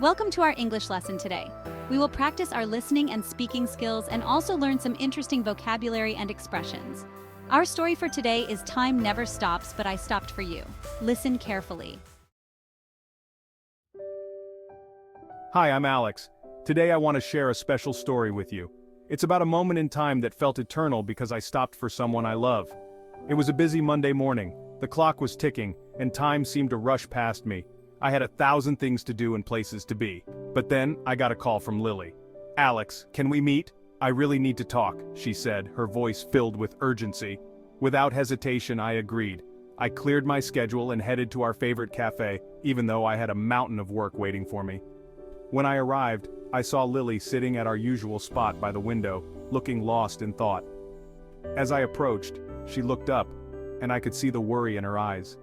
Welcome to our English lesson today. We will practice our listening and speaking skills and also learn some interesting vocabulary and expressions. Our story for today is Time Never Stops, but I Stopped for You. Listen carefully. Hi, I'm Alex. Today I want to share a special story with you. It's about a moment in time that felt eternal because I stopped for someone I love. It was a busy Monday morning. The clock was ticking, and time seemed to rush past me. I had 1,000 things to do and places to be. But then, I got a call from Lily. "Alex, can we meet? I really need to talk," she said, her voice filled with urgency. Without hesitation, I agreed. I cleared my schedule and headed to our favorite cafe, even though I had a mountain of work waiting for me. When I arrived, I saw Lily sitting at our usual spot by the window, looking lost in thought. As I approached, she looked up, and I could see the worry in her eyes.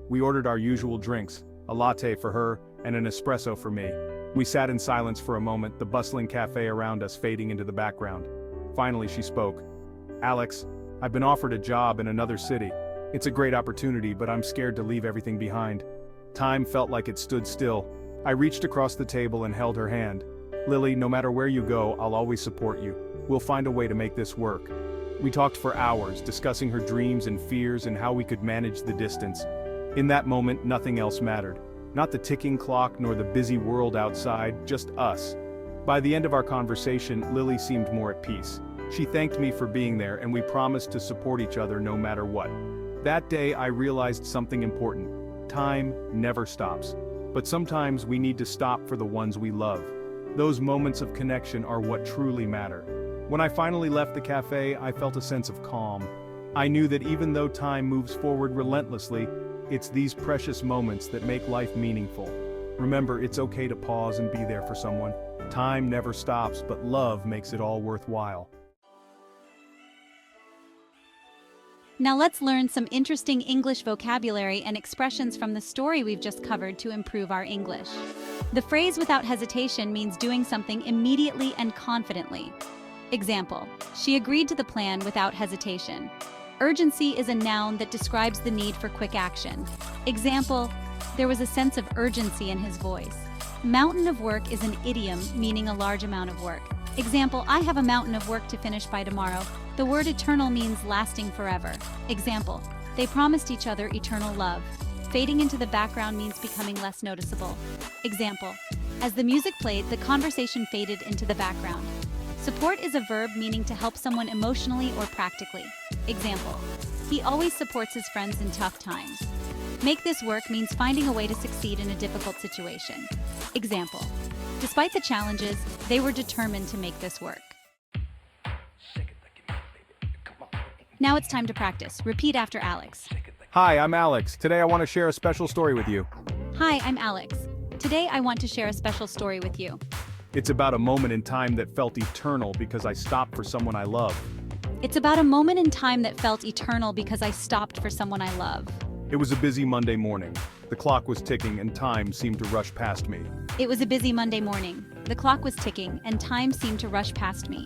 We ordered our usual drinks, a latte for her and an espresso for me. We sat in silence for a moment, the bustling cafe around us fading into the background. Finally, she spoke. "Alex, I've been offered a job in another city. It's a great opportunity, but I'm scared to leave everything behind." Time felt like it stood still. I reached across the table and held her hand. "Lily, no matter where you go, I'll always support you. We'll find a way to make this work." We talked for hours, discussing her dreams and fears and how we could manage the distance. In that moment, nothing else mattered. Not the ticking clock nor the busy world outside, just us. By the end of our conversation, Lily seemed more at peace. She thanked me for being there, and we promised to support each other no matter what. That day, I realized something important. Time never stops. But sometimes we need to stop for the ones we love. Those moments of connection are what truly matter. When I finally left the cafe, I felt a sense of calm. I knew that even though time moves forward relentlessly, it's these precious moments that make life meaningful. Remember, it's okay to pause and be there for someone. Time never stops, but love makes it all worthwhile. Now let's learn some interesting English vocabulary and expressions from the story we've just covered to improve our English. The phrase "without hesitation" means doing something immediately and confidently. Example: she agreed to the plan without hesitation. Urgency is a noun that describes the need for quick action. Example: there was a sense of urgency in his voice. Mountain of work is an idiom meaning a large amount of work. Example: I have a mountain of work to finish by tomorrow. The word eternal means lasting forever. Example: they promised each other eternal love. Fading into the background means becoming less noticeable. Example: as the music played, the conversation faded into the background. Support is a verb meaning to help someone emotionally or practically. Example: he always supports his friends in tough times. Make this work means finding a way to succeed in a difficult situation. Example: despite the challenges, they were determined to make this work. Now it's time to practice. Repeat after Alex. Hi, I'm Alex. Today I want to share a special story with you. Hi, I'm Alex. Today I want to share a special story with you. It's about a moment in time that felt eternal because I stopped for someone I love. It's about a moment in time that felt eternal because I stopped for someone I love. It was a busy Monday morning. The clock was ticking and time seemed to rush past me. It was a busy Monday morning. The clock was ticking and time seemed to rush past me.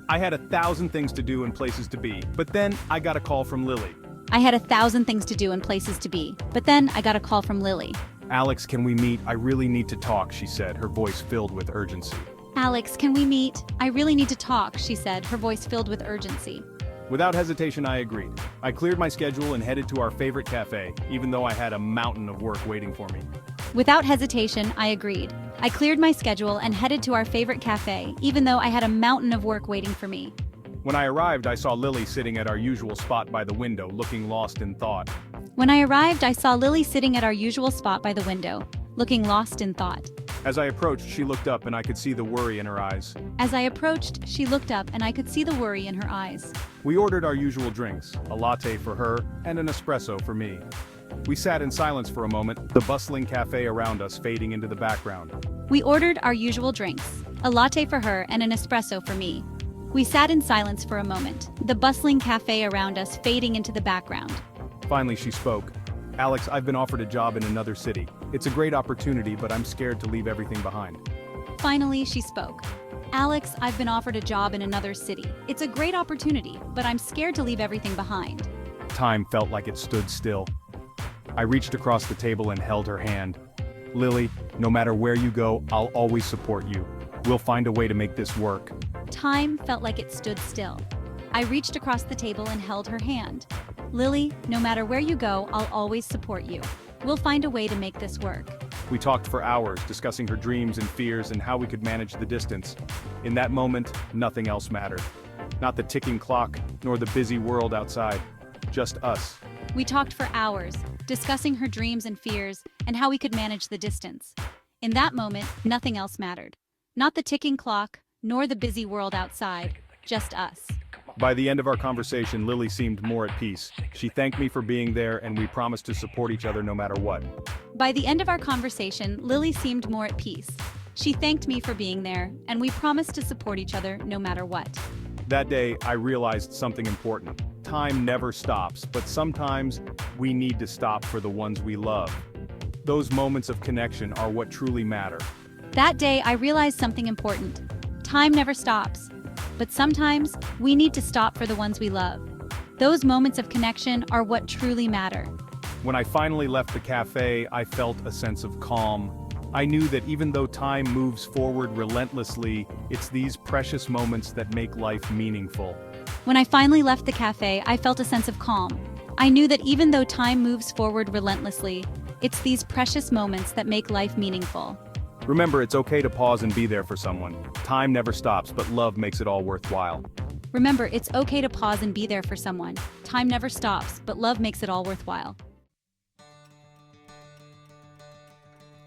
I had 1,000 things to do and places to be, but then I got a call from Lily. I had 1,000 things to do and places to be, but then I got a call from Lily. "Alex, can we meet? I really need to talk," she said, her voice filled with urgency. Alex, can we meet? I really need to talk, she said, her voice filled with urgency. Without hesitation, I agreed. I cleared my schedule and headed to our favorite cafe, even though I had a mountain of work waiting for me. Without hesitation, I agreed. I cleared my schedule and headed to our favorite cafe, even though I had a mountain of work waiting for me. When I arrived, I saw Lily sitting at our usual spot by the window, looking lost in thought. When I arrived, I saw Lily sitting at our usual spot by the window, looking lost in thought. As I approached, she looked up and I could see the worry in her eyes. As I approached, she looked up and I could see the worry in her eyes. We ordered our usual drinks, a latte for her and an espresso for me. We sat in silence for a moment, the bustling cafe around us fading into the background. We ordered our usual drinks, a latte for her and an espresso for me. We sat in silence for a moment, the bustling cafe around us fading into the background. Finally, she spoke. "Alex, I've been offered a job in another city. It's a great opportunity, but I'm scared to leave everything behind." Finally, she spoke. "Alex, I've been offered a job in another city. It's a great opportunity, but I'm scared to leave everything behind." Time felt like it stood still. I reached across the table and held her hand. Lily, no matter where you go, I'll always support you. We'll find a way to make this work. Time felt like it stood still. I reached across the table and held her hand. Lily, no matter where you go, I'll always support you. We'll find a way to make this work. We talked for hours, discussing her dreams and fears and how we could manage the distance. In that moment, nothing else mattered. Not the ticking clock, nor the busy world outside. Just us. We talked for hours, discussing her dreams and fears and how we could manage the distance. In that moment, nothing else mattered. Not the ticking clock, nor the busy world outside. Just us. By the end of our conversation, Lily seemed more at peace. She thanked me for being there, and we promised to support each other no matter what. By the end of our conversation, Lily seemed more at peace. She thanked me for being there, and we promised to support each other no matter what. That day, I realized something important. Time never stops, but sometimes we need to stop for the ones we love. Those moments of connection are what truly matter. That day, I realized something important. Time never stops, but sometimes we need to stop for the ones we love. Those moments of connection are what truly matter. When I finally left the cafe, I felt a sense of calm. I knew that even though time moves forward relentlessly, it's these precious moments that make life meaningful. When I finally left the cafe, I felt a sense of calm. I knew that even though time moves forward relentlessly, it's these precious moments that make life meaningful. Remember, it's okay to pause and be there for someone. Time never stops, but love makes it all worthwhile. Remember, it's okay to pause and be there for someone. Time never stops, but love makes it all worthwhile.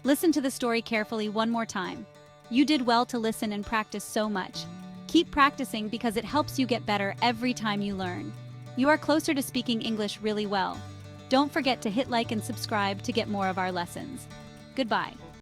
Listen to the story carefully one more time. You did well to listen and practice so much. Keep practicing because it helps you get better every time you learn. You are closer to speaking English really well. Don't forget to hit like and subscribe to get more of our lessons. Goodbye.